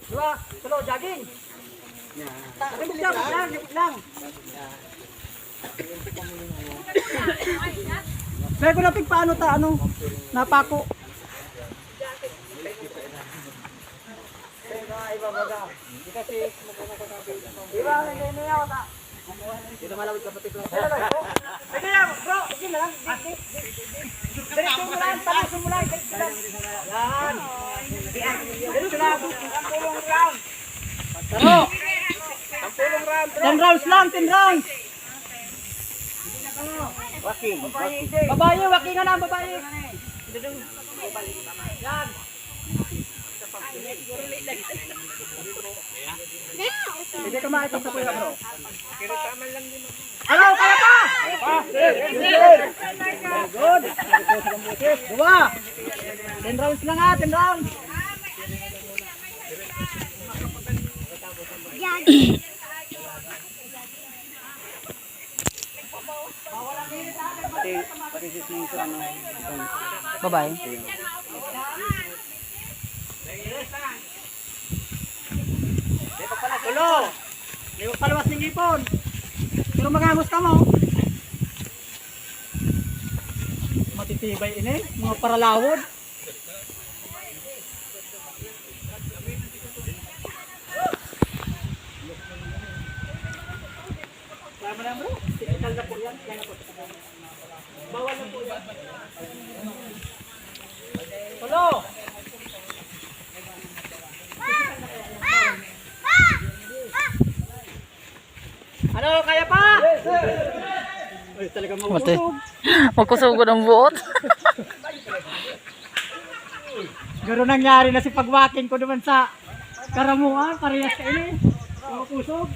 Dua, tulo, jogging. Ribot lang, ribot lang. Kaya ko napig paano ta, ano, napako. Dito malawit ka pati ko. Sige na, bro. Sige na lang. Diretso mo lang. Talusin mo lang. Diretso lang. Yan. Diretso lang. Ang pulong round. Taro. Ang pulong round. 10 rounds lang. 10 rounds. Walking. Babae. Walking nga na. Babae. Yan. Hindi ka makita sa kuya, bro. Ano, kaya pa? Good. Dua. 10 rounds lang ha, 10 rounds. Pati si Sling sa ano. Babae. Tulo! Hindi mo palawas ng ipon. Pero magamos ka mo. Matitibay ini, mga paralawod. Tama na bro, typical na po yan. Bawal na po yan. Tulo! Ano, kaya pa? Yes, sir. Ay, talaga magkusog. Magkusugod ang buot. Garo nangyari na si pagwaking ko naman sa karamuan, parehas ka ini. Magkusog.